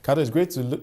Kato, it's great to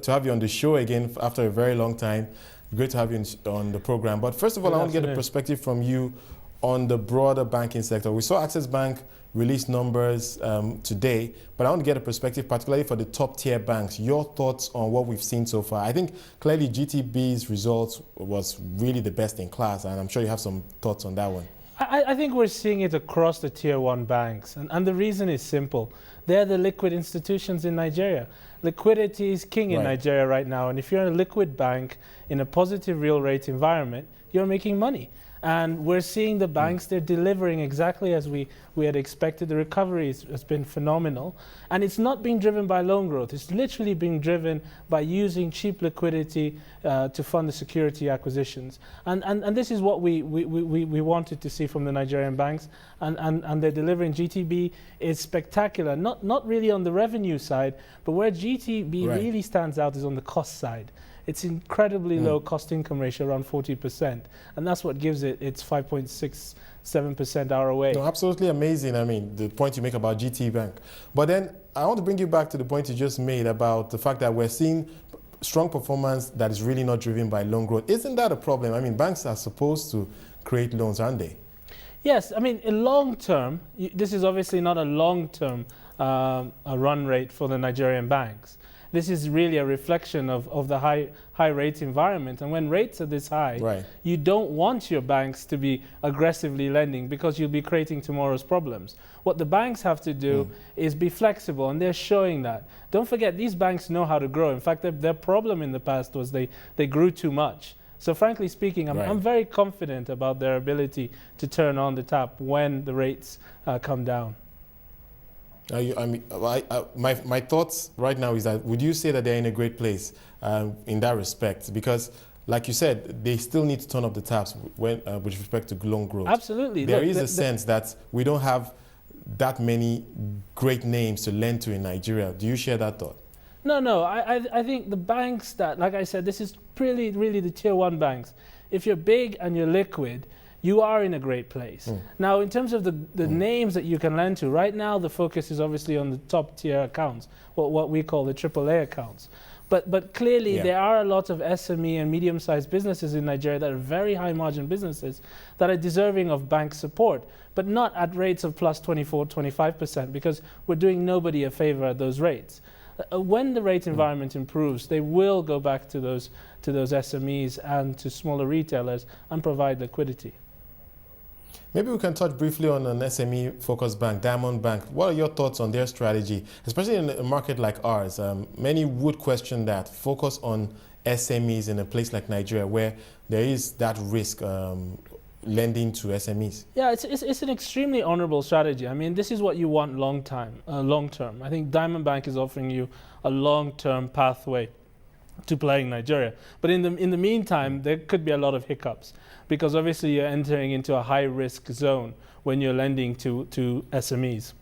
have you on the show again after a very long time. Great to have you on the program. But first of all, I want to get a perspective from you on the broader banking sector. We saw Access Bank release numbers today, but I want to get a perspective, particularly for the top tier banks. Your thoughts on what we've seen so far? I think clearly GTB's results was really the best in class, and I'm sure you have some thoughts on that one. I think we're seeing it across the tier one banks, and the reason is simple. They're the liquid institutions in Nigeria. Liquidity is king in Nigeria right now, and if you're a liquid bank in a positive real rate environment, you're making money. And we're seeing the banks, they're delivering exactly as we had expected. The recovery has been phenomenal. And it's not being driven by loan growth. It's literally being driven by using cheap liquidity to fund the security acquisitions. And this is what we wanted to see from the Nigerian banks. And they're delivering. GTB is spectacular, not really on the revenue side, but where GTB really stands out is on the cost side. It's incredibly low cost-income ratio, around 40%, and that's what gives it its 5.67% ROA. No, absolutely amazing. I mean, the point you make about GT Bank. But then I want to bring you back to the point you just made about the fact that we're seeing strong performance that is really not driven by loan growth. Isn't that a problem? I mean, banks are supposed to create loans, aren't they? Yes, I mean, in long term, this is obviously not a long-term run rate for the Nigerian banks. This is really a reflection of the high rate environment. And when rates are this high, you don't want your banks to be aggressively lending because you'll be creating tomorrow's problems. What the banks have to do is be flexible, and they're showing that. Don't forget, these banks know how to grow. In fact, their problem in the past was they grew too much. So frankly speaking, I'm very confident about their ability to turn on the tap when the rates come down. My thoughts right now is that would you say that they're in a great place in that respect? Because, like you said, they still need to turn up the taps with respect to loan growth. Absolutely. There is a sense that we don't have that many great names to lend to in Nigeria. Do you share that thought? No. I think the banks that, like I said, this is really the tier one banks. If you're big and you're liquid, you are in a great place. Now, in terms of the names that you can lend to, right now the focus is obviously on the top tier accounts, what we call the AAA accounts. But clearly there are a lot of SME and medium-sized businesses in Nigeria that are very high margin businesses that are deserving of bank support, but not at rates of plus 24, 25%, because we're doing nobody a favor at those rates. When the rate environment improves, they will go back to those SMEs and to smaller retailers and provide liquidity. Maybe we can touch briefly on an SME-focused bank, Diamond Bank. What are your thoughts on their strategy, especially in a market like ours? Many would question that. Focus on SMEs in a place like Nigeria where there is that risk lending to SMEs. Yeah, it's an extremely honorable strategy. I mean, this is what you want long term. I think Diamond Bank is offering you a long-term pathway to playing Nigeria. But in the meantime, there could be a lot of hiccups because obviously you're entering into a high-risk zone when you're lending to SMEs.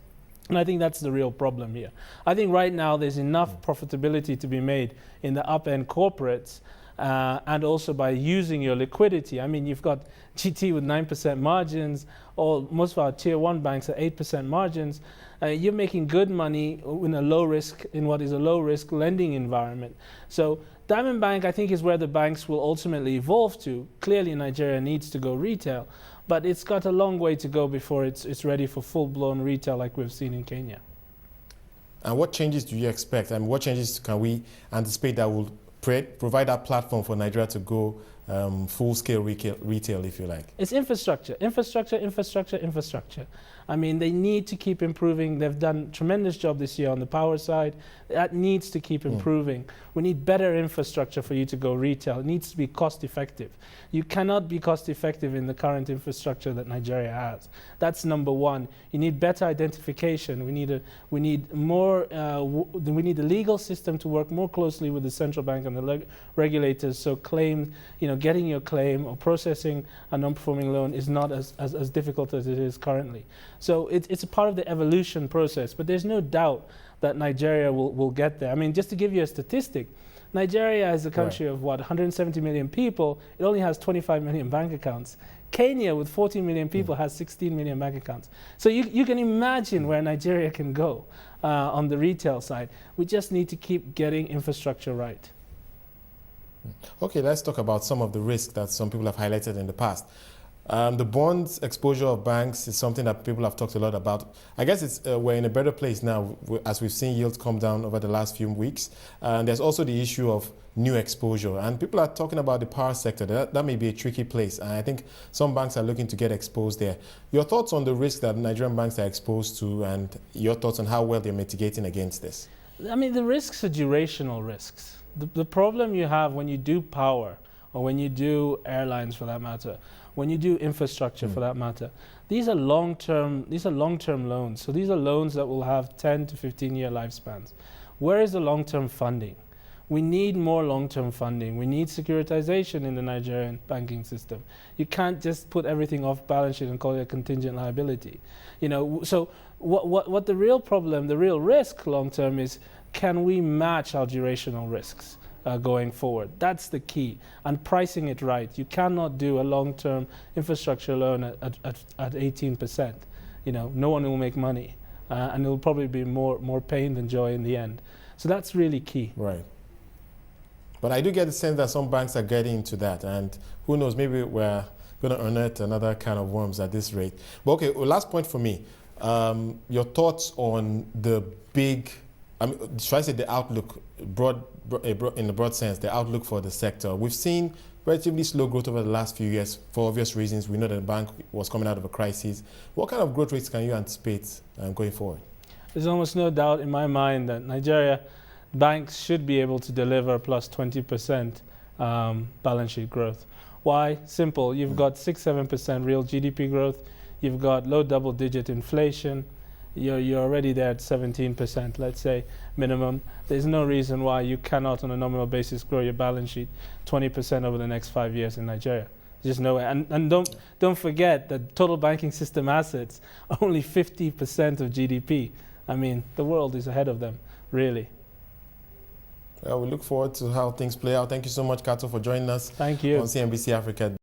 And I think that's the real problem here. I think right now there's enough profitability to be made in the up-end corporates and also by using your liquidity. I mean, you've got GT with 9% margins, or most of our tier one banks are 8% margins. You're making good money in what is a low-risk lending environment. So Diamond Bank, I think, is where the banks will ultimately evolve to. Clearly, Nigeria needs to go retail, but it's got a long way to go before it's ready for full-blown retail like we've seen in Kenya. And what changes do you expect? I mean, what changes can we anticipate that will provide that platform for Nigeria to go full-scale retail, if you like? It's infrastructure. I mean, they need to keep improving. They've done a tremendous job this year on the power side. That needs to keep improving. We need better infrastructure for you to go retail. It needs to be cost effective. You cannot be cost effective in the current infrastructure that Nigeria has. That's number one. You need better identification. We need the legal system to work more closely with the central bank and the regulators, so getting your claim or processing a non-performing loan is not as difficult as it is currently. So it's a part of the evolution process, but there's no doubt that Nigeria will get there. I mean, just to give you a statistic, Nigeria is a country of 170 million people. It only has 25 million bank accounts. Kenya, with 40 million people, has 16 million bank accounts. So you can imagine where Nigeria can go. on the retail side. We just need to keep getting infrastructure right. Okay, let's talk about some of the risks that some people have highlighted in the past. The bonds exposure of banks is something that people have talked a lot about. I guess it's we're in a better place now as we've seen yields come down over the last few weeks. And there's also the issue of new exposure. And people are talking about the power sector. That may be a tricky place. And I think some banks are looking to get exposed there. Your thoughts on the risk that Nigerian banks are exposed to and your thoughts on how well they're mitigating against this? I mean, the risks are durational risks. The problem you have when you do power, or when you do airlines for that matter, when you do infrastructure for that matter, these are long-term loans. So these are loans that will have 10 to 15-year lifespans. Where is the long-term funding? We need more long-term funding. We need securitization in the Nigerian banking system. You can't just put everything off balance sheet and call it a contingent liability. You know, so what the real problem, the real risk long-term is, can we match our durational risks going forward? That's the key. And pricing it right. You cannot do a long-term infrastructure loan at 18%. You know, no one will make money. And it will probably be more pain than joy in the end. So that's really key. Right. But I do get the sense that some banks are getting into that. And who knows, maybe we're going to unearth another kind of worms at this rate. But okay, well, last point for me. Your thoughts on the big, I mean, should I say the outlook, in the broad sense, the outlook for the sector. We've seen relatively slow growth over the last few years for obvious reasons. We know that the bank was coming out of a crisis. What kind of growth rates can you anticipate going forward? There's almost no doubt in my mind that Nigeria banks should be able to deliver plus 20% balance sheet growth. Why? Simple. You've got 6-7% real GDP growth. You've got low double-digit inflation. You're already there at 17%, let's say, minimum. There's no reason why you cannot, on a nominal basis, grow your balance sheet 20% over the next 5 years in Nigeria. There's just no way. And don't forget that total banking system assets are only 50% of GDP. I mean, the world is ahead of them, really. Well, we look forward to how things play out. Thank you so much, Kato, for joining us. Thank you. On CNBC Africa.